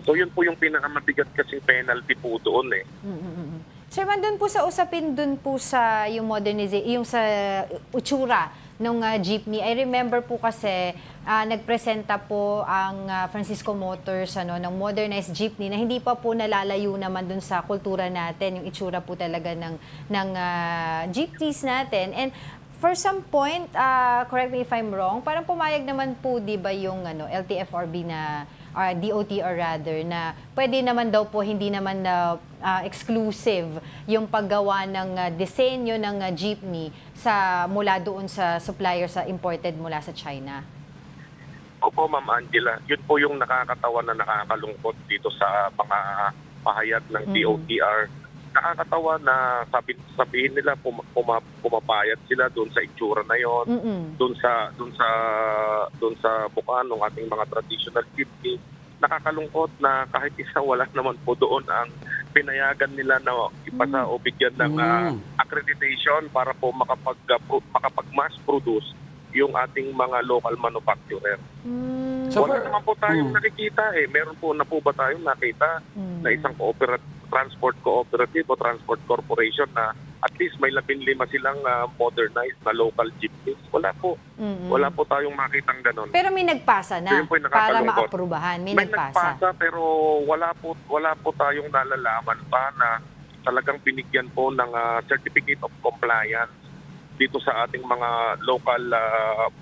So yun po yung pinakamabigat kasing penalty po doon Sir, doon po sa usapin, doon po sa yung modernization, yung sa utsura nung jeepney. I remember po kasi nagpresenta po ang Francisco Motors ng modernized jeepney na hindi pa po nalalayo naman dun sa kultura natin, yung itsura po talaga ng jeepneys natin. And for some point, correct me if I'm wrong, parang pumayag naman po 'di ba yung LTFRB na DOTR rather, na pwede naman daw po hindi naman exclusive yung paggawa ng disenyo ng jeepney mula doon sa supplier sa imported mula sa China. Opo, Ma'am Angela. Yun po yung nakakatawa na nakakalungkot dito sa mga pahayag ng DOTR. Nakakatawa na sabihin nila pumapayat sila doon sa itsura na yon, doon sa mukha ng ating mga traditional jeepney. Nakakalungkot na kahit isa wala naman po doon ang pinayagan nila na ipasa o bigyan ng accreditation para po makapag-mass produce yung ating mga local manufacturer. So wala naman po tayong nakikita Meron po na po ba tayong nakita na isang transport cooperative o transport corporation na at least may 15 silang modernized na local jeepneys? Wala po. Wala po tayong makitang ganon. Pero may nagpasa na para maaprubahan. May nagpasa pero wala po tayong nalalaman pa na talagang binigyan po ng certificate of compliance dito sa ating mga local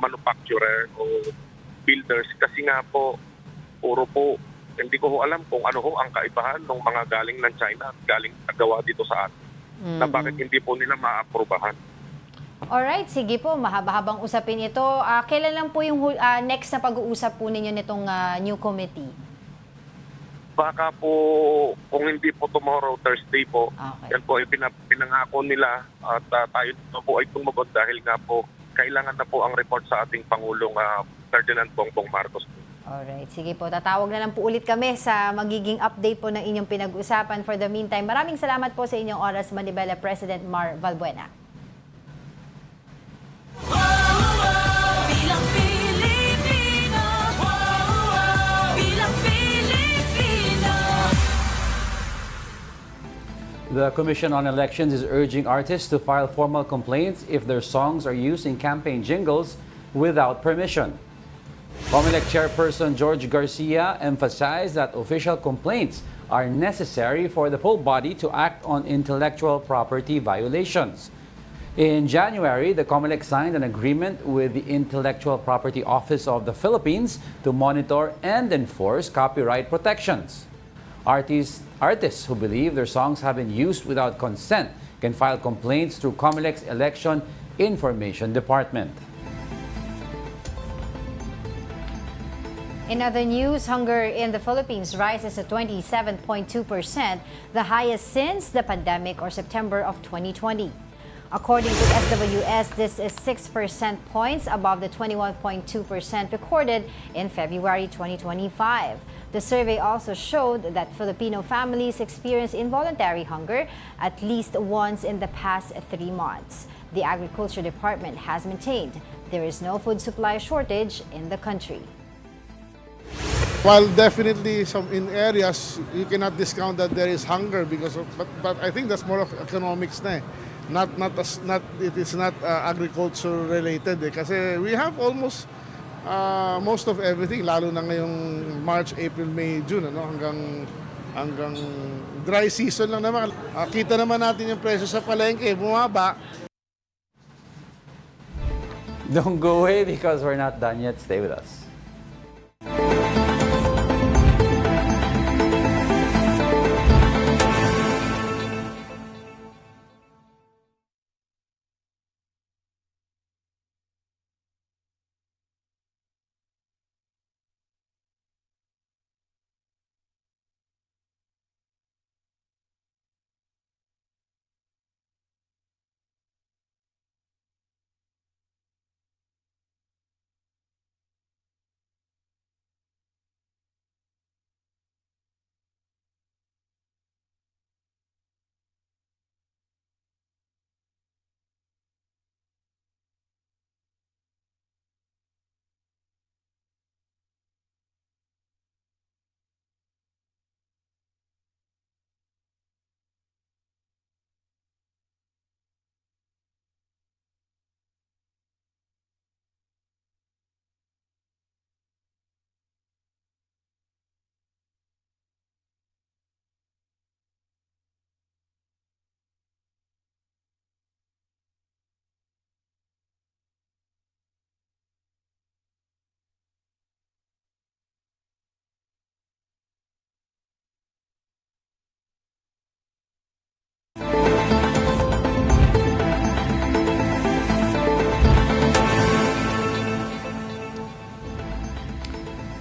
manufacturer o builders kasi nga po puro po hindi ko alam kung ano ang kaibahan ng mga galing ng China at galing nagawa dito sa atin na bakit hindi po nila maaprubahan. Alright, sige po, mahaba-habang usapin ito. Kailan lang po yung next na pag-uusap po ninyo nitong new committee? Baka po, kung hindi po tomorrow, Thursday po, yan po ay pinangako nila at tayo po ay tumagot dahil nga po kailangan na po ang report sa ating Pangulong Ferdinand Bongbong Marcos. Alright, sige po. Tatawag na lang po ulit kami sa magiging update po ng inyong pinag-usapan. For the meantime, maraming salamat po sa inyong oras, Manibela President Mar Valbuena. The Commission on Elections is urging artists to file formal complaints if their songs are used in campaign jingles without permission. COMELEC Chairperson George Garcia emphasized that official complaints are necessary for the whole body to act on intellectual property violations. In January, the COMELEC signed an agreement with the Intellectual Property Office of the Philippines to monitor and enforce copyright protections. Artists who believe their songs have been used without consent can file complaints through COMELEC's Election Information Department. In other news, hunger in the Philippines rises to 27.2%, the highest since the pandemic or September of 2020. According to SWS, this is 6 percent points above the 21.2% recorded in February 2025. The survey also showed that Filipino families experience involuntary hunger at least once in the past 3 months. The Agriculture Department has maintained there is no food supply shortage in the country. While definitely in areas you cannot discount that there is hunger because of, but I think that's more of economics na eh. It is not agriculture related eh. Kasi we have almost most of everything, lalo na ngayong March, April, May, June, ano, hanggang dry season lang naman. Kita naman natin yung presyo sa palengke, bumaba. Don't go away because we're not done yet. Stay with us.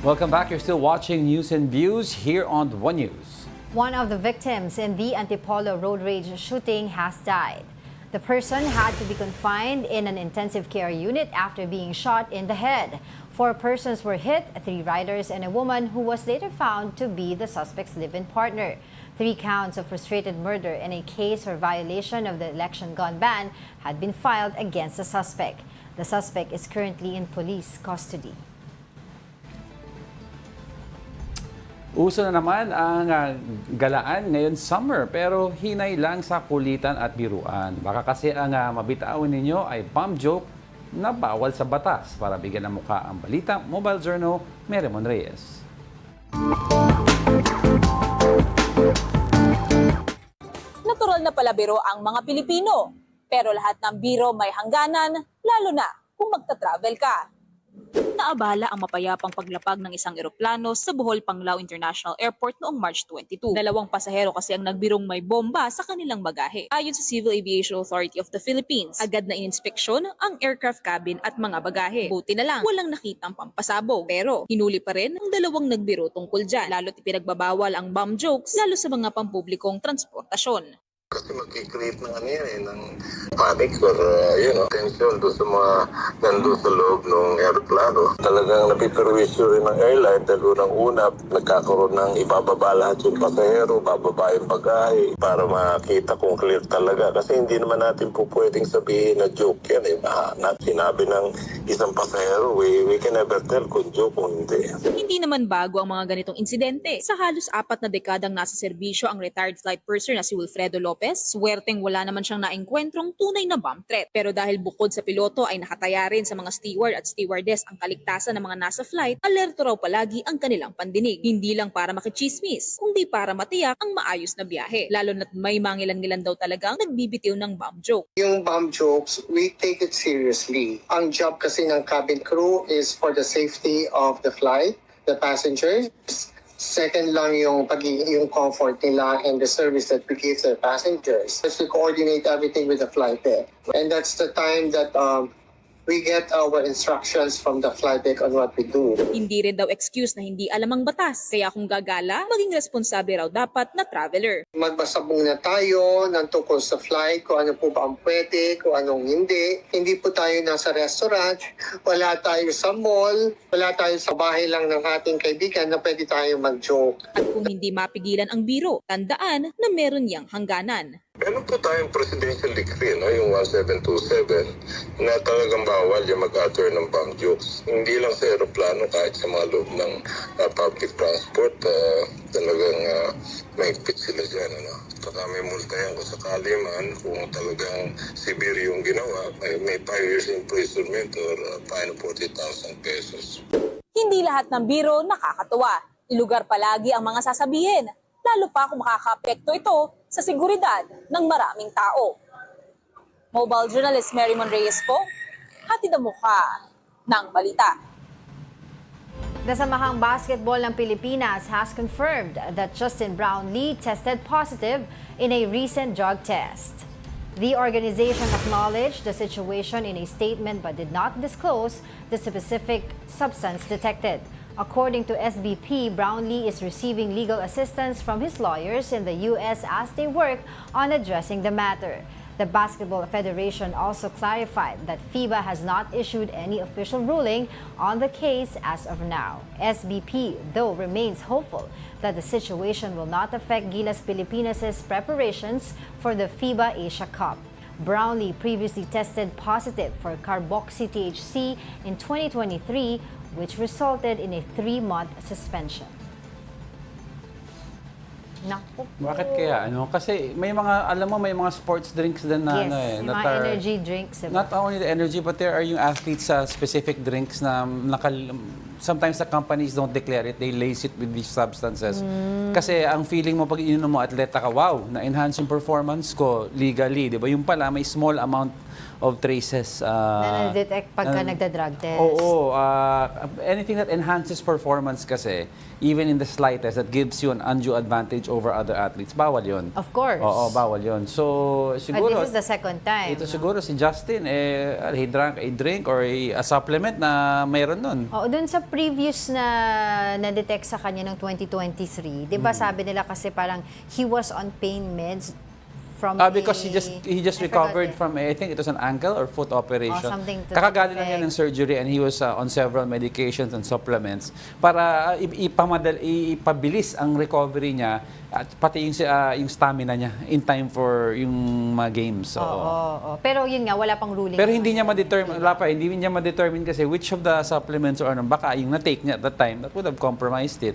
Welcome back. You're still watching News and Views here on One News. One of the victims in the Antipolo road rage shooting has died. The person had to be confined in an intensive care unit after being shot in the head. 4 persons were hit, 3 riders and a woman who was later found to be the suspect's live-in partner. 3 counts of frustrated murder and a case for violation of the election gun ban had been filed against the suspect. The suspect is currently in police custody. Uso na naman ang galaan ngayon summer pero hinay lang sa kulitan at biruan. Baka kasi ang mabitawan ninyo ay bomb joke na bawal sa batas. Para bigyan ng mukha ang balita, Mobile Journal, Meremon Reyes. Natural na palabiro ang mga Pilipino. Pero lahat ng biro may hangganan, lalo na kung magta-travel ka. Naabala ang mapayapang paglapag ng isang eroplano sa Bohol Panglao International Airport noong March 22. 2 pasahero kasi ang nagbirong may bomba sa kanilang bagahe. Ayon sa Civil Aviation Authority of the Philippines, agad na ininspeksyon ang aircraft cabin at mga bagahe. Buti na lang, walang nakitang pampasabog. Pero hinuli pa rin ang 2 nagbiro tungkol dyan. Lalo't ipinagbabawal ang bomb jokes lalo sa mga pampublikong transportasyon. Kasi mag-create ng ng panic or tension doon sa mga nandun sa loob ng aeroplano. Talagang napiperwisyo rin ng airline dahil unang-una nagkakaroon ng ibababa lahat yung pasahero, bababa yung bagahe para makita kung clear talaga. Kasi hindi naman natin po pwedeng sabihin na joke yan. Sinabi ng isang pasahero, we can never tell kung joke o hindi. Hindi naman bago ang mga ganitong insidente. Sa halos 4 na dekadang nasa serbisyo ang retired flight purser na si Wilfredo Lopez, swerteng wala naman siyang naengkwentrong tunay na bomb threat. Pero dahil bukod sa piloto ay nakataya rin sa mga steward at stewardess ang kaligtasan ng mga nasa flight, alerto raw palagi ang kanilang pandinig. Hindi lang para makichismis, kundi para matiyak ang maayos na biyahe. Lalo na't may mangilan-ngilan daw talagang nagbibitiw ng bomb joke. Yung bomb jokes, we take it seriously. Ang job kasi ng cabin crew is for the safety of the flight, the passengers. Second lang yung comfort nila and the service that we give to the passengers. Just to coordinate everything with the flight there. And that's the time that we get our instructions from the flight deck on what we do. Hindi rin daw excuse na hindi alam ang batas. Kaya kung gagala, maging responsable raw dapat na traveler. Magbasa muna tayo ng tungkol sa flight, kung ano po ba ang pwede, kung anong hindi. Hindi po tayo nasa restaurant, wala tayo sa mall, wala tayo sa bahay lang ng ating kaibigan na pwede tayo mag-joke. At kung hindi mapigilan ang biro, tandaan na meron niyang hangganan. Meron po tayong presidential decree, no, yung 1727, na talagang bawal yung mag-utter ng bank jokes. Hindi lang sa aeroplano, kahit sa mga loob ng public transport, talagang mahigpit sila dyan. Ano? Baka may multa yan kung sakali man, kung talagang severe yung ginawa, may 5 years imprisonment or fine of 40,000 pesos. Hindi lahat ng biro nakakatuwa. Ilugar palagi ang mga sasabihin, lalo pa kung makaka-apekto ito sa seguridad ng maraming tao. Mobile journalist Marymon Reyes po, hatid ang mukha ng balita. The Samahang Basketball ng Pilipinas has confirmed that Justin Brownlee tested positive in a recent drug test. The organization acknowledged the situation in a statement but did not disclose the specific substance detected. According to SBP, Brownlee is receiving legal assistance from his lawyers in the U.S. as they work on addressing the matter. The Basketball Federation also clarified that FIBA has not issued any official ruling on the case as of now. SBP, though, remains hopeful that the situation will not affect Gilas Pilipinas' preparations for the FIBA Asia Cup. Brownlee previously tested positive for carboxy-THC in 2023, which resulted in a 3-month suspension. Naku po. Bakit kaya? Kasi may mga, alam mo, may mga sports drinks din na, Yes, may mga energy drinks. Diba? Not only the energy, but there are yung athletes sa specific drinks na sometimes the companies don't declare it, they lace it with these substances. Kasi ang feeling mo pag ininom mo, atleta ka, wow, na-enhance yung performance ko legally, di ba? Yung pala, may small amount of traces. Na na-detect pagka nagda-drug test. Oo. Anything that enhances performance kasi, even in the slightest, that gives you an undue advantage over other athletes, bawal yun. Of course. Oo, bawal yun. So, siguro... But this is the second time. Ito siguro si Justin, he drank a drink or a supplement na mayroon nun. Oo, dun sa previous na detect sa kanya ng 2023, di ba sabi nila kasi parang he was on pain meds from Because he just recovered from, I think it was an ankle or foot operation. Something to Kakagaling lang yan ng surgery and he was on several medications and supplements para ipabilis ang recovery niya at pati yung stamina niya in time for yung mga games. Oo. Pero yun nga, wala pang ruling. Pero hindi niya hindi niya ma-determine kasi which of the supplements or baka yung na-take niya at that time, that would have compromised it.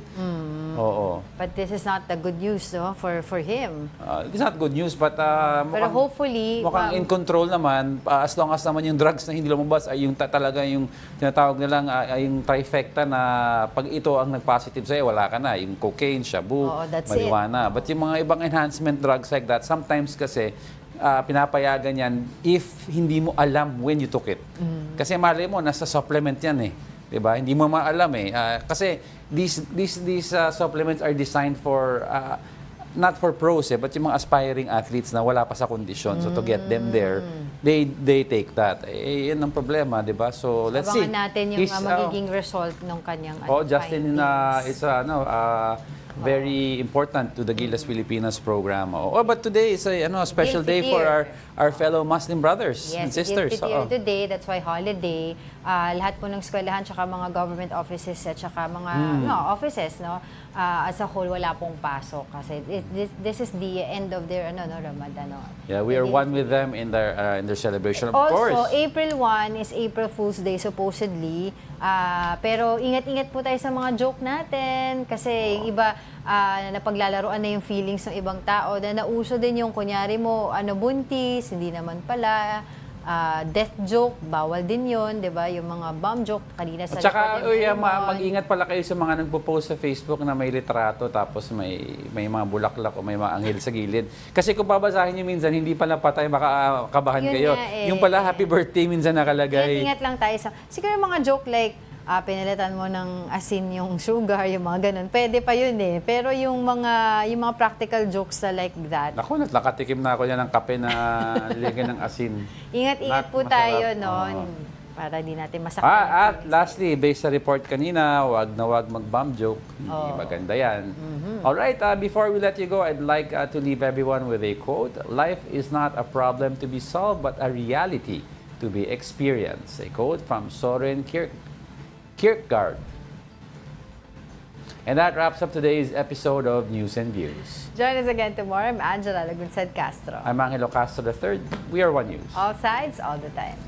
Oo. But this is not the good news for him. It's not good news, but Pero hopefully, mukhang in control naman, as long as naman yung drugs na hindi lumabas ay yung talaga yung tinatawag nilang ay yung trifecta na pag ito ang nag-positive sa'yo, wala ka na. Yung cocaine, shabu, marijuana. But yung mga ibang enhancement drugs like that, sometimes kasi pinapayagan yan if hindi mo alam when you took it. Kasi mali mo, nasa supplement yan eh. Diba? Hindi mo maalam eh. Kasi these supplements are designed for not for pros but yung mga aspiring athletes na wala pa sa kondisyon. So to get them there, they take that. Yun ang problema, 'di ba? So let's see. Abangan natin yung magiging result ng kanyang Justin is very important to the Gilas Pilipinas program. But today is a special day for our fellow Muslim brothers and sisters. Yes, today, that's why holiday. Lahat po ng eskwelahan tsaka mga government offices at tsaka mga offices, as a whole wala pong pasok kasi this is the end of their Ramadan. Yeah, we are one with them in their celebration, of course. Also, April 1 is April Fool's Day supposedly. Pero ingat-ingat po tayo sa mga joke natin kasi yung iba napaglalaroan na yung feelings ng ibang tao na nauso din yung kunyari mo buntis, hindi naman pala. Death joke, bawal din yun, di ba? Yung mga bomb joke, kanina sa... At saka, mag-ingat pala kayo sa mga nagpo-post sa Facebook na may litrato tapos may mga bulaklak o may mga anghel sa gilid. Kasi kung babasahin nyo minsan, hindi pala patay, baka kabahan kayo. Yung pala, happy birthday minsan nakalagay. Ingat lang tayo sa... Siguro yung mga joke like, pinalitan mo ng asin yung sugar, yung mga ganun. Pwede pa yun eh. Pero yung mga practical jokes na like that. Naku, nakatikim na ako yan ng kape na nilagyan ng asin. Ingat-ingat po tayo, no? Para di natin masaktan. At lastly, based sa report kanina, wag na wag mag-bomb joke. Hindi maganda yan. Alright, before we let you go, I'd like to leave everyone with a quote. Life is not a problem to be solved, but a reality to be experienced. A quote from Soren Kierkegaard. And that wraps up today's episode of News and Views. Join us again tomorrow. I'm Angela Lagunsad Castro. I'm Angelo Castro III. We are One News. All sides, all the time.